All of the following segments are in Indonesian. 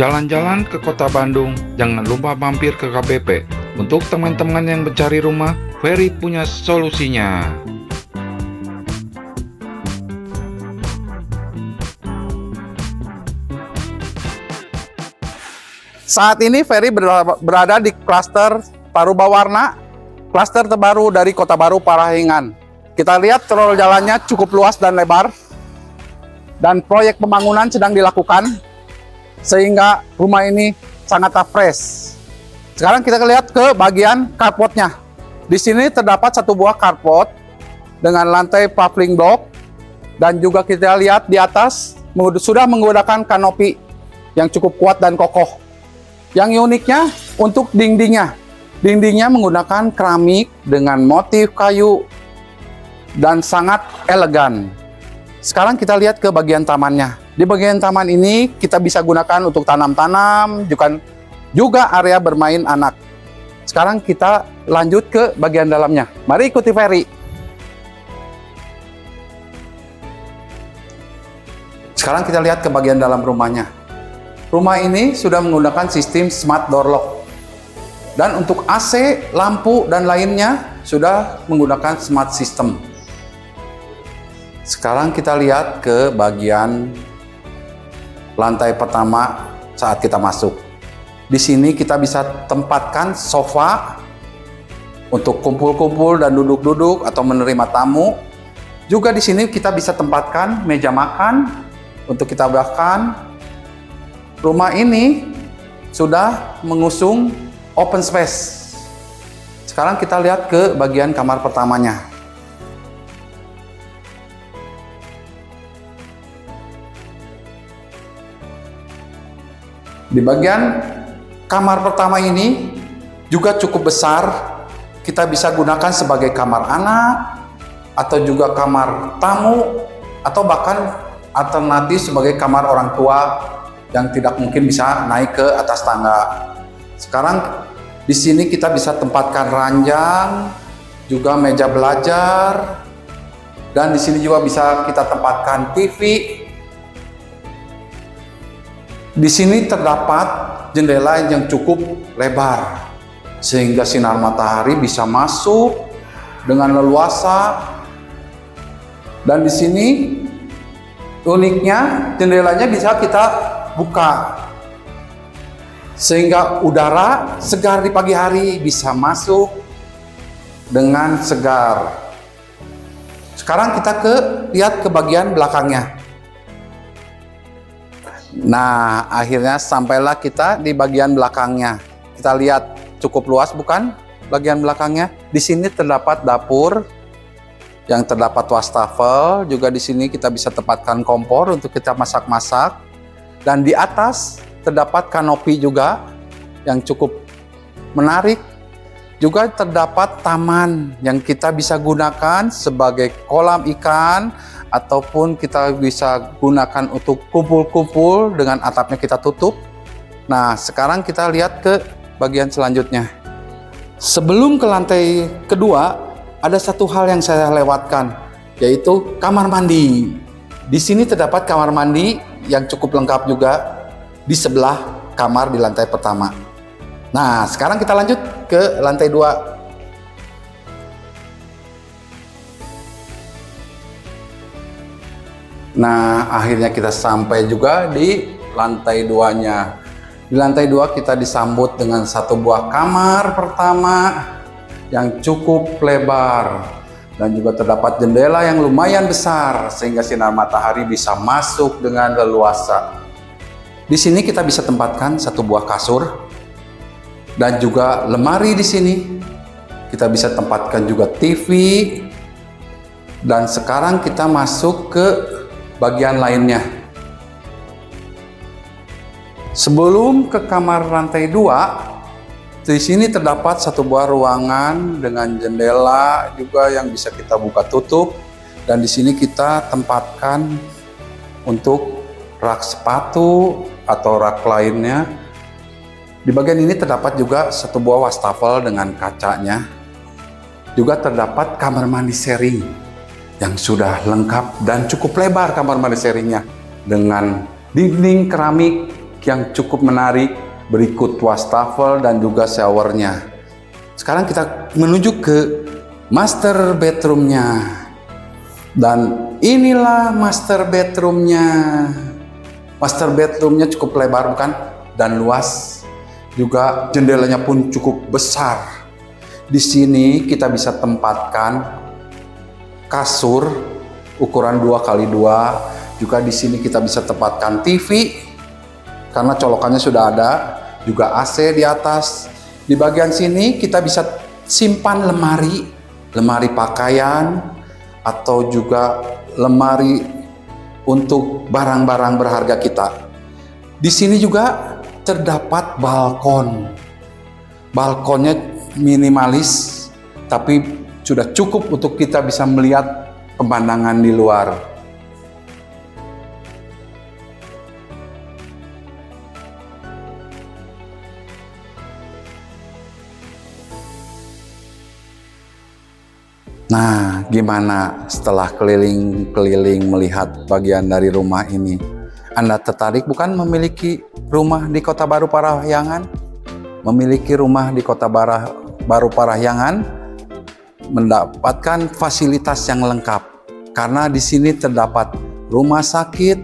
Jalan-jalan ke kota Bandung, jangan lupa mampir ke KBP. Untuk teman-teman yang mencari rumah, Ferry punya solusinya. Saat ini Ferry berada di klaster Parubawarna, klaster terbaru dari Kota Baru Parahyangan. Kita lihat trotoar jalannya cukup luas dan lebar, dan proyek pembangunan sedang dilakukan, sehingga rumah ini sangat fresh. Sekarang kita lihat ke bagian carportnya. Di sini terdapat satu buah carport dengan lantai paving block, dan juga kita lihat di atas sudah menggunakan kanopi yang cukup kuat dan kokoh. Yang uniknya untuk dindingnya menggunakan keramik dengan motif kayu dan sangat elegan. Sekarang kita lihat ke bagian tamannya. Di bagian taman ini kita bisa gunakan untuk tanam-tanam, juga area bermain anak. Sekarang kita lanjut ke bagian dalamnya. Mari ikuti Ferry. Sekarang kita lihat ke bagian dalam rumahnya. Rumah ini sudah menggunakan sistem smart door lock. Dan untuk AC, lampu, dan lainnya sudah menggunakan smart system. Sekarang kita lihat ke bagian lantai pertama saat kita masuk. Di sini kita bisa tempatkan sofa untuk kumpul-kumpul dan duduk-duduk atau menerima tamu. Juga di sini kita bisa tempatkan meja makan untuk kita makan. Rumah ini sudah mengusung open space. Sekarang kita lihat ke bagian kamar pertamanya. Di bagian kamar pertama ini juga cukup besar. Kita bisa gunakan sebagai kamar anak, atau juga kamar tamu, atau bahkan alternatif sebagai kamar orang tua yang tidak mungkin bisa naik ke atas tangga. Sekarang di sini kita bisa tempatkan ranjang, juga meja belajar, dan di sini juga bisa kita tempatkan TV. Di sini terdapat jendela yang cukup lebar, sehingga sinar matahari bisa masuk dengan leluasa. Dan di sini uniknya jendelanya bisa kita buka, sehingga udara segar di pagi hari bisa masuk dengan segar. Sekarang kita lihat ke bagian belakangnya. Nah, akhirnya sampailah kita di bagian belakangnya. Kita lihat cukup luas, bukan? Bagian belakangnya. Di sini terdapat dapur yang terdapat wastafel. Juga di sini kita bisa tempatkan kompor untuk kita masak-masak. Dan di atas terdapat kanopi juga yang cukup menarik. Juga terdapat taman yang kita bisa gunakan sebagai kolam ikan, ataupun kita bisa gunakan untuk kumpul-kumpul dengan atapnya kita tutup. Nah, sekarang kita lihat ke bagian selanjutnya. Sebelum ke lantai kedua, ada satu hal yang saya lewatkan, yaitu kamar mandi. Di sini terdapat kamar mandi yang cukup lengkap juga di sebelah kamar di lantai pertama. Nah, sekarang kita lanjut ke lantai 2. Nah, akhirnya kita sampai juga di lantai 2-nya. Di lantai 2 kita disambut dengan satu buah kamar pertama yang cukup lebar, dan juga terdapat jendela yang lumayan besar sehingga sinar matahari bisa masuk dengan leluasa. Di sini kita bisa tempatkan satu buah kasur dan juga lemari di sini. Kita bisa tempatkan juga TV. Dan sekarang kita masuk ke bagian lainnya. Sebelum ke kamar lantai 2, di sini terdapat satu buah ruangan dengan jendela juga yang bisa kita buka tutup, dan di sini kita tempatkan untuk rak sepatu atau rak lainnya. Di bagian ini terdapat juga satu buah wastafel dengan kacanya. Juga terdapat kamar mandi sharing yang sudah lengkap dan cukup lebar kamar mandi sharingnya, dengan dinding keramik yang cukup menarik, berikut wastafel dan juga showernya. Sekarang kita menuju ke master bedroomnya. Dan inilah master bedroomnya. Master bedroomnya cukup lebar bukan? Dan luas. Juga jendelanya pun cukup besar. Di sini kita bisa tempatkan kasur ukuran 2x2. Juga di sini kita bisa tempatkan TV karena colokannya sudah ada. Juga AC di atas. Di bagian sini kita bisa simpan lemari pakaian, atau juga lemari untuk barang-barang berharga kita. Di sini juga terdapat balkon. Balkonnya minimalis, tapi sudah cukup untuk kita bisa melihat pemandangan di luar. Nah, gimana setelah keliling-keliling melihat bagian dari rumah ini? Anda tertarik bukan memiliki rumah di Kota Baru Parahyangan? Memiliki rumah di Kota Baru Parahyangan mendapatkan fasilitas yang lengkap. Karena di sini terdapat rumah sakit,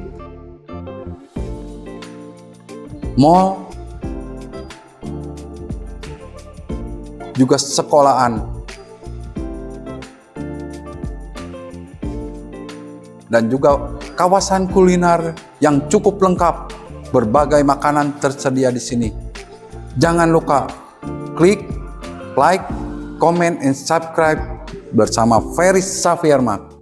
mall, juga sekolahan. Dan juga kawasan kuliner yang cukup lengkap, berbagai makanan tersedia di sini. Jangan lupa klik, like, comment, and subscribe bersama Ferry Safiermak.